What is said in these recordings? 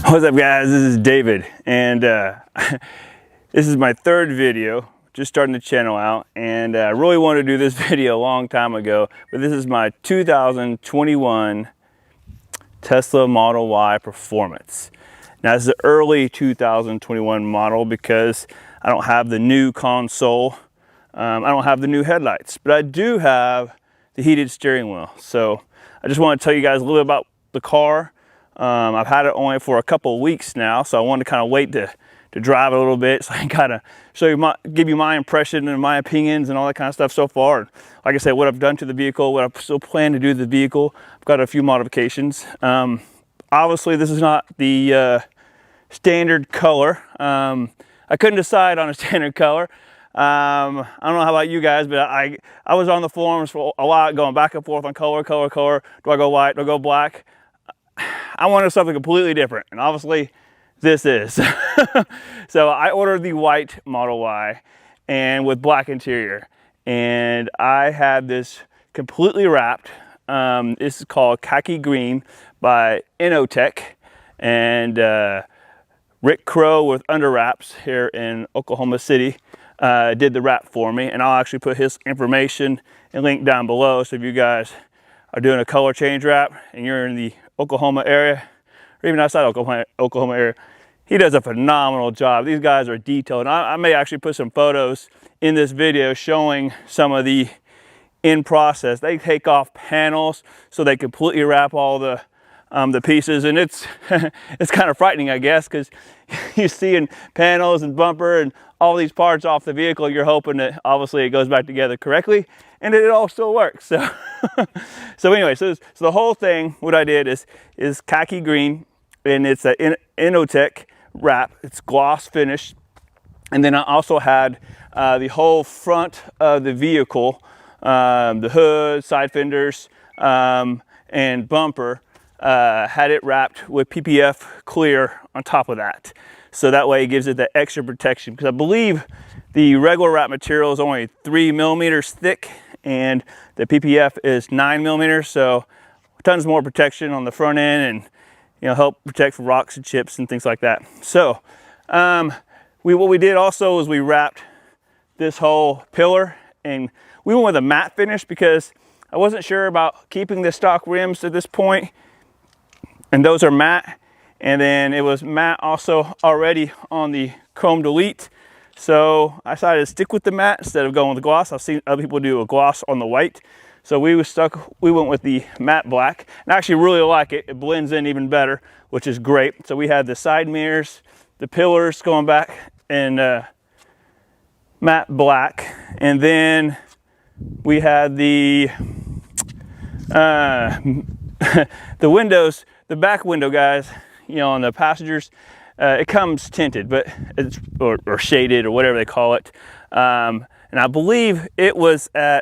What's up, guys? This is David, and this is my third video, just starting the channel out, and I really wanted to do this video a long time ago, but this is my 2021 Tesla Model Y Performance. Now, this is the early 2021 model because I don't have the new console, I don't have the new headlights, but I do have the heated steering wheel. So I just want to tell you guys a little bit about the car. I've had it only for a couple of weeks now, so I wanted to kind of wait to drive it a little bit so I can kind of show you give you my impression and my opinions and all that kind of stuff so far. And like I said, what I've done to the vehicle, what I still plan to do to the vehicle. I've got a few modifications. Obviously, this is not the standard color. I couldn't decide on a standard color. I don't know how about you guys, but I was on the forums for a lot, going back and forth on color. Do I go white? Do I go black? I wanted something completely different, and obviously this is. So I ordered the white Model Y and with black interior, and I had this completely wrapped. This is called Khaki Green by Inozetek, and Rick Crow with Under Wrapz here in Oklahoma City did the wrap for me, and I'll actually put his information and link down below. So if you guys are doing a color change wrap and you're in the Oklahoma area, or even outside Oklahoma area, he does a phenomenal job. These guys are detailed. I may actually put some photos in this video showing some of the in process. They take off panels so they completely wrap all the pieces, and it's it's kind of frightening, I guess, because you see in panels and bumper and all these parts off the vehicle, you're hoping that obviously it goes back together correctly, and it all still works. So so anyway, so the whole thing, what I did is khaki green, and it's an Inozetek wrap. It's gloss finish, and then I also had the whole front of the vehicle, the hood, side fenders, and bumper, had it wrapped with PPF clear on top of that. So that way it gives it that extra protection, because I believe the regular wrap material is only 3 millimeters thick and the PPF is 9 millimeters, so tons more protection on the front end, and help protect from rocks and chips and things like that. So what we did also is we wrapped this whole pillar, and we went with a matte finish because I wasn't sure about keeping the stock rims at this point, and those are matte. And then it was matte also already on the chrome delete. So I decided to stick with the matte instead of going with the gloss. I've seen other people do a gloss on the white. So we went with the matte black. And I actually really like it. It blends in even better, which is great. So we had the side mirrors, the pillars going back in matte black. And then we had the the windows, the back window, guys, on the passengers, it comes tinted, but it's or shaded or whatever they call it. And I believe it wasn't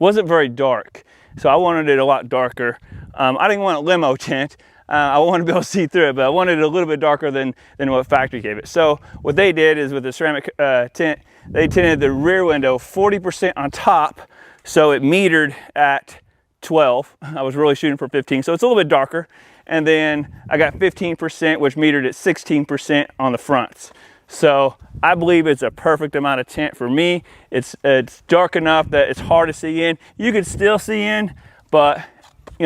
very dark, so I wanted it a lot darker. I didn't want a limo tint. I wanted to be able to see through it, but I wanted it a little bit darker than what factory gave it. So what they did is, with the ceramic tint, they tinted the rear window 40% on top, so it metered at 12. I was really shooting for 15, so it's a little bit darker. And then I got 15%, which metered at 16% on the fronts. So I believe it's a perfect amount of tint for me. It's dark enough that it's hard to see in. You could still see in, but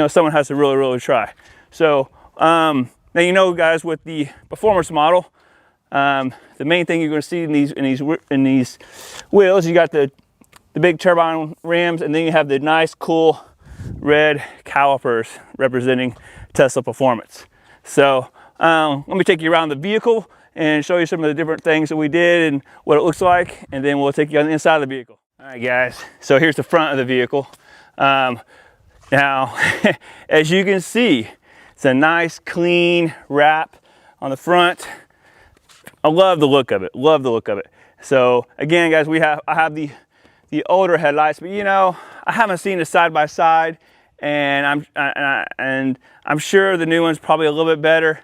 someone has to really try. So now guys, with the performance model, the main thing you're going to see in these wheels, you got the big turbine rims, and then you have the nice cool red calipers representing Tesla performance. So let me take you around the vehicle and show you some of the different things that we did and what it looks like, and then we'll take you on the inside of the vehicle. All right, guys, so here's the front of the vehicle. Now as you can see, it's a nice clean wrap on the front. I love the look of it. So again, guys, I have the older headlights, but I haven't seen a side by side, and I'm sure the new one's probably a little bit better,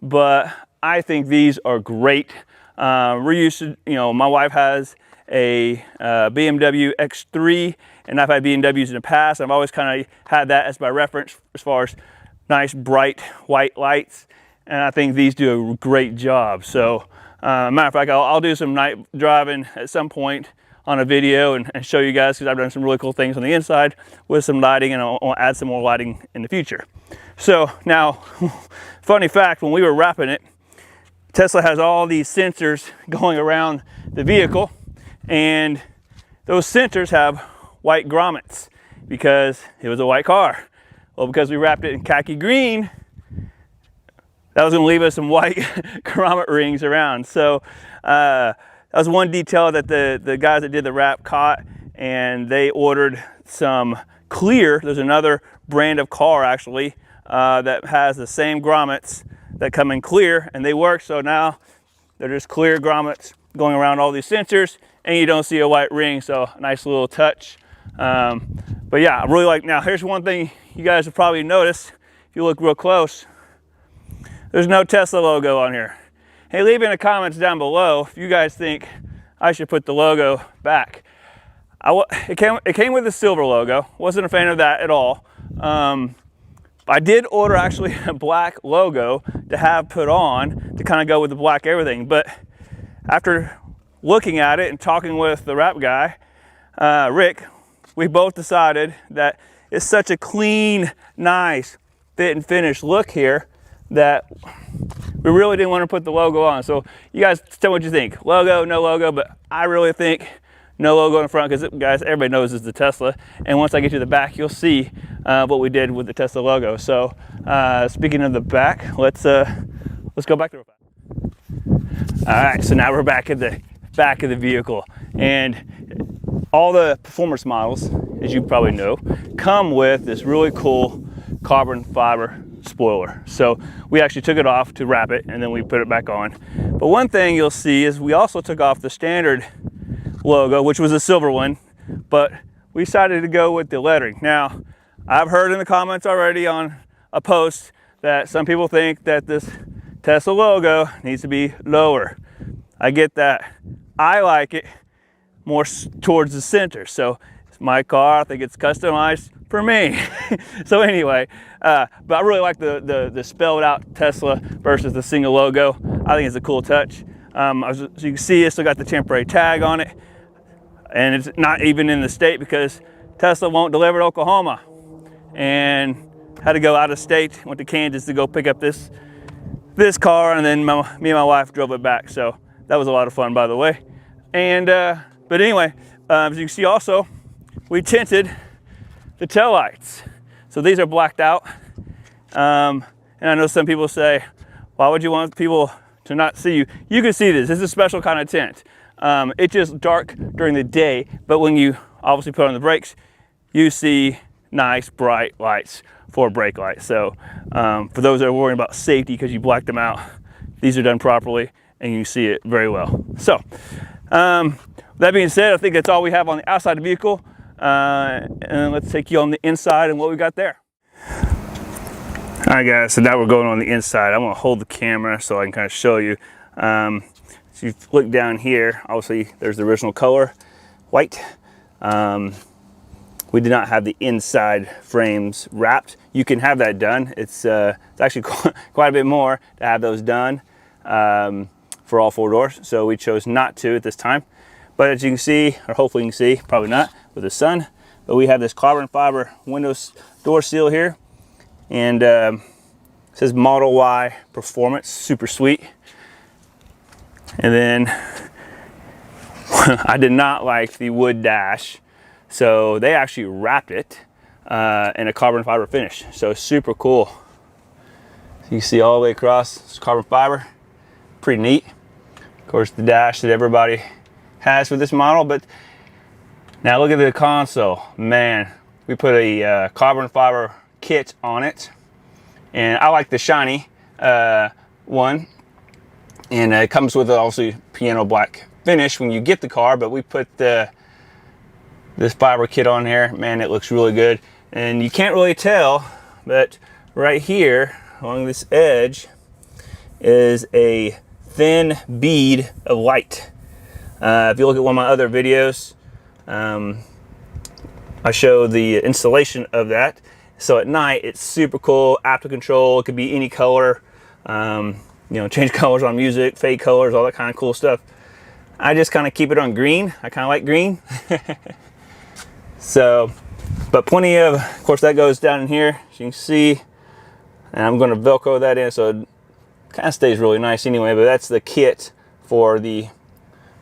but I think these are great. We're used to, my wife has a BMW X3, and I've had BMWs in the past. I've always kind of had that as my reference as far as nice bright white lights. and I think these do a great job. So matter of fact, I'll do some night driving at some point on a video and show you guys, because I've done some really cool things on the inside with some lighting, and I'll add some more lighting in the future. So now, funny fact, when we were wrapping it, Tesla has all these sensors going around the vehicle, and those sensors have white grommets because it was a white car. Well, because we wrapped it in khaki green, that was going to leave us some white grommet rings around. So that was one detail that the guys that did the wrap caught, and they ordered some clear. There's another brand of car actually that has the same grommets that come in clear, and they work. So now they're just clear grommets going around all these sensors, and you don't see a white ring. So nice little touch. But yeah, I really like. Now here's one thing you guys have probably noticed if you look real close. There's no Tesla logo on here. Hey, leave in the comments down below if you guys think I should put the logo back. It came with a silver logo. Wasn't a fan of that at all. I did order actually a black logo to have put on to kind of go with the black everything. But after looking at it and talking with the wrap guy, Rick, we both decided that it's such a clean, nice fit and finish look here that we really didn't want to put the logo on. So you guys tell me what you think. Logo, no logo, but I really think no logo in the front, because guys, everybody knows it's the Tesla. And once I get to the back, you'll see what we did with the Tesla logo. So speaking of the back, let's go back to the back. All right, so now we're back at the back of the vehicle, and all the performance models, as you probably know, come with this really cool carbon fiber spoiler. So we actually took it off to wrap it, and then we put it back on. But one thing you'll see is we also took off the standard logo, which was a silver one, but we decided to go with the lettering. Now, I've heard in the comments already on a post that some people think that this Tesla logo needs to be lower. I get that. I like it more towards the center. So it's my car. I think it's customized for me. So anyway, but I really like the spelled out Tesla versus the single logo. I think it's a cool touch. So you can see it's still got the temporary tag on it, and it's not even in the state because Tesla won't deliver to Oklahoma, and had to go out of state, went to Kansas to go pick up this car, and then me and my wife drove it back. So that was a lot of fun, by the way. And but anyway, as you can see also, we tinted the taillights. So these are blacked out. And I know some people say, why would you want people to not see you? You can see this. This is a special kind of tint. It's just dark during the day, but when you obviously put on the brakes, you see nice bright lights for brake lights. So for those that are worrying about safety because you blacked them out, these are done properly and you see it very well. So that being said, I think that's all we have on the outside of the vehicle. And let's take you on the inside and what we got there. All right guys, so now we're going on the inside. I'm gonna hold the camera so I can kind of show you. So you look down here, obviously there's the original color, white. We did not have the inside frames wrapped. You can have that done. It's actually quite a bit more to have those done for all four doors. So we chose not to at this time. But as you can see, or hopefully you can see, probably not with the sun, but we have this carbon fiber windows door seal here. And it says Model Y Performance, super sweet. And then I did not like the wood dash, so they actually wrapped it in a carbon fiber finish. So super cool. So you see all the way across, it's carbon fiber, pretty neat. Of course, the dash that everybody has for this model, but now look at the console. Man, we put a carbon fiber kit on it, and I like the shiny one, and it comes with obviously piano black finish when you get the car, but we put this fiber kit on here. Man, it looks really good, and you can't really tell, but right here along this edge is a thin bead of white. If you look at one of my other videos, I show the installation of that. So at night, it's super cool, app to control. It could be any color. You know, change colors on music, fade colors, all that kind of cool stuff. I just kind of keep it on green. I kind of like green. So, but plenty of course, that goes down in here, as you can see. And I'm going to Velcro that in so it kind of stays really nice anyway. But that's the kit for the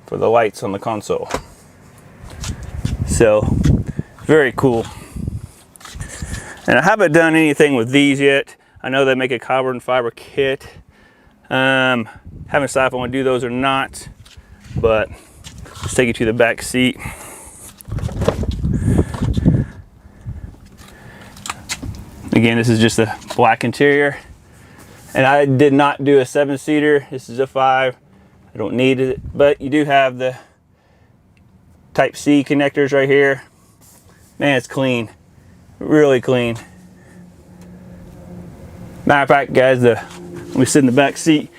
lights on the console. So, very cool. And I haven't done anything with these yet. I know they make a carbon fiber kit. Haven't decided if I want to do those or not, but let's take you to the back seat. Again, this is just a black interior, and I did not do a 7-seater. This is a 5. I don't need it, but you do have the Type C connectors right here. Man, it's clean, really clean. Matter of fact, guys, when we sit in the back seat,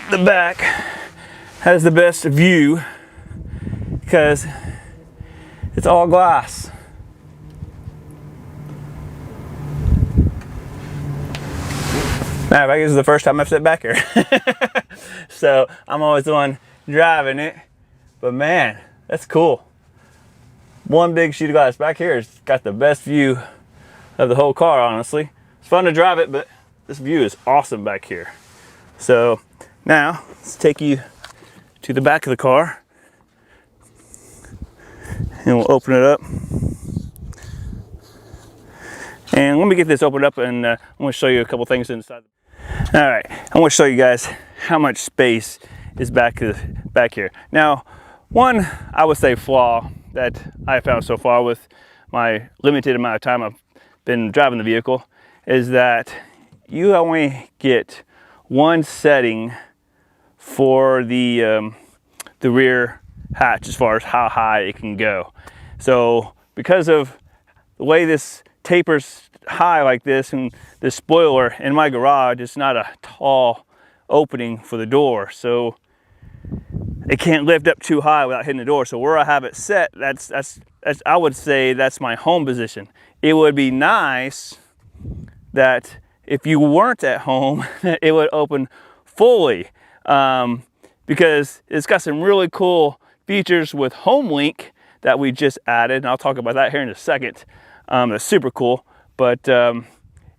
the back has the best view because it's all glass. Matter of fact, this is the first time I've sat back here. So I'm always the one driving it, but man, that's cool. One big sheet of glass back here has got the best view of the whole car, honestly. It's fun to drive it, but this view is awesome back here. So now let's take you to the back of the car and we'll open it up. And let me get this opened up, and I'm going to show you a couple things inside. All right, I want to show you guys how much space is back here. Now, one, I would say, flaw that I found so far with my limited amount of time I've been driving the vehicle is that you only get one setting for the rear hatch as far as how high it can go. So because of the way this tapers high like this, and the spoiler in my garage, it's not a tall opening for the door, so it can't lift up too high without hitting the door. So where I have it set, that's I would say that's my home position. It would be nice that if you weren't at home, it would open fully, because it's got some really cool features with Home Link that we just added, and I'll talk about that here in a second. That's super cool, but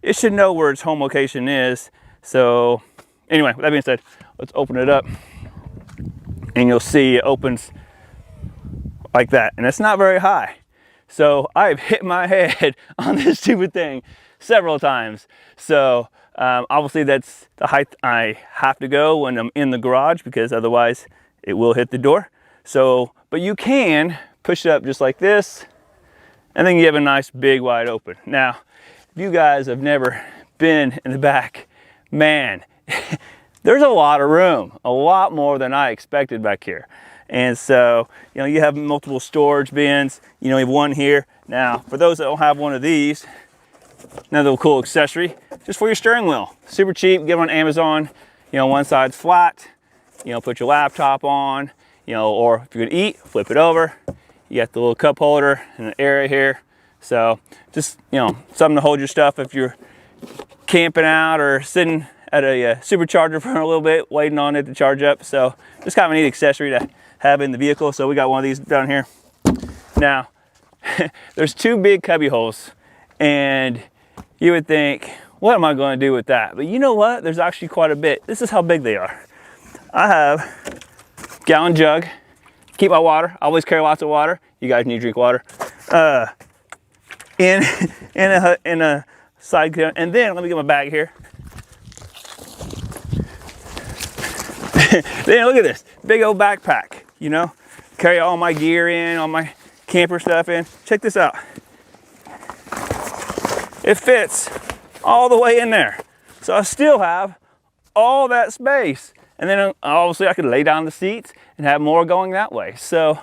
it should know where its home location is. So anyway, with that being said, let's open it up, and you'll see it opens like that, and it's not very high. So I've hit my head on this stupid thing several times. So obviously that's the height I have to go when I'm in the garage, because otherwise it will hit the door. So, but you can push it up just like this, and then you have a nice big wide open. Now, if you guys have never been in the back, man, there's a lot of room, a lot more than I expected back here. And so, you know, you have multiple storage bins. You know, you have one here. Now, for those that don't have one of these, another cool accessory, just for your steering wheel. Super cheap, get it on Amazon. You know, one side's flat, you know, put your laptop on, you know, or if you're gonna eat, flip it over. You got the little cup holder and an area here. So just, you know, something to hold your stuff if you're camping out or sitting at a supercharger for a little bit, waiting on it to charge up. So just kind of a neat accessory to have in the vehicle. So we got one of these down here. Now, there's two big cubby holes, and you would think, what am I going to do with that? But you know what? There's actually quite a bit. This is how big they are. I have a gallon jug. Keep my water. I always carry lots of water. You guys need to drink water. In a side, and then let me get my bag here. Then look at this big old backpack. You know, carry all my gear in, all my camper stuff in. Check this out. It fits all the way in there. So I still have all that space. And then obviously I could lay down the seats and have more going that way. So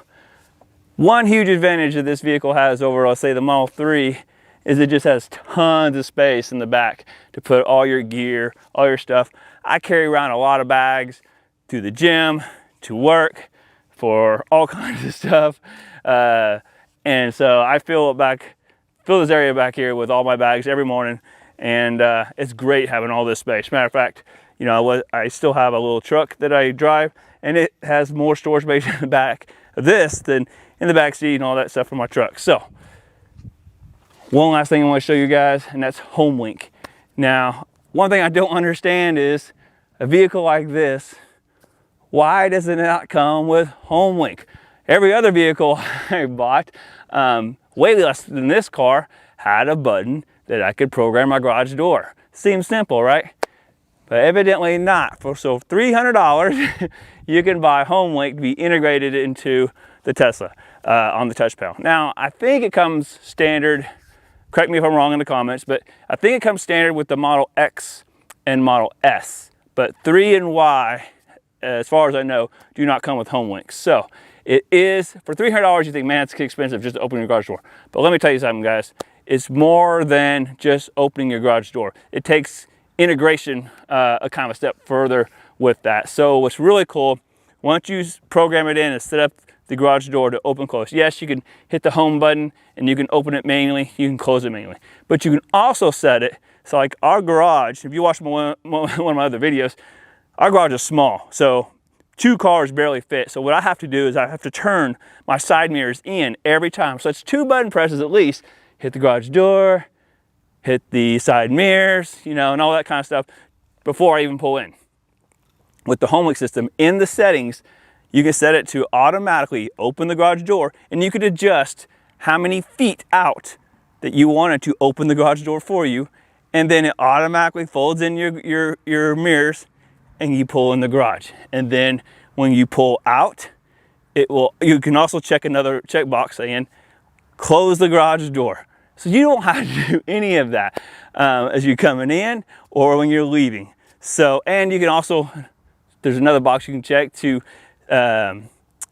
one huge advantage that this vehicle has over, let's say, the Model 3 is it just has tons of space in the back to put all your gear, all your stuff. I carry around a lot of bags to the gym, to work, for all kinds of stuff. And so I fill this area back here with all my bags every morning. And it's great having all this space. Matter of fact, You know, I still have a little truck that I drive, and it has more storage space in the back of this than in the back seat and all that stuff for my truck. So one last thing I want to show you guys, and that's home link. Now, one thing I don't understand is a vehicle like this, why does it not come with home link? Every other vehicle I bought, way less than this car, had a button that I could program my garage door. Seems simple, right? But evidently not. So $300, you can buy home link to be integrated into the Tesla on the touch panel. Now, I think it comes standard, correct me if I'm wrong in the comments, but I think it comes standard with the Model X and Model S. But 3 and Y, as far as I know, do not come with home links. So it is, for $300, you think, man, it's expensive just to open your garage door. But let me tell you something, guys. It's more than just opening your garage door. It takes integration a kind of a step further with that. So what's really cool, once you program it in and set up the garage door to open and close, yes, you can hit the home button and you can open it manually, you can close it manually. But you can also set it, so like our garage, if you watch one of my other videos, our garage is small. So 2 cars barely fit. So what I have to do is I have to turn my side mirrors in every time. So it's 2 button presses at least. Hit the garage door, hit the side mirrors, you know, and all that kind of stuff before I even pull in. With the home link system, in the settings, you can set it to automatically open the garage door, and you can adjust how many feet out that you want it to open the garage door for you, and then it automatically folds in your mirrors and you pull in the garage. And then when you pull out, you can also check another checkbox saying close the garage door. So you don't have to do any of that as you're coming in or when you're leaving. So, and you can also, there's another box you can check to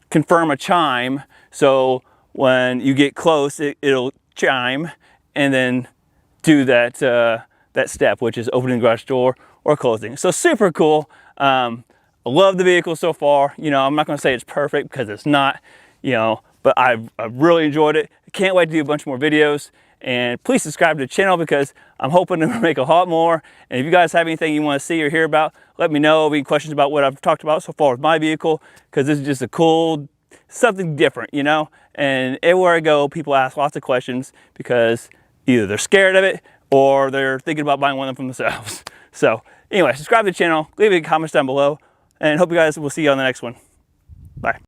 confirm a chime. So when you get close, it'll chime and then do that, that step, which is opening the garage door or closing. So super cool. I love the vehicle so far. You know, I'm not gonna say it's perfect because it's not, you know, but I've really enjoyed it. I can't wait to do a bunch more videos. And please subscribe to the channel because I'm hoping to make a lot more. And if you guys have anything you want to see or hear about, let me know. Any questions about what I've talked about so far with my vehicle, because this is just a cool, something different, you know? And everywhere I go, people ask lots of questions because either they're scared of it or they're thinking about buying one of them for themselves. So anyway, subscribe to the channel, leave any comments down below, and hope you guys will see you on the next one. Bye.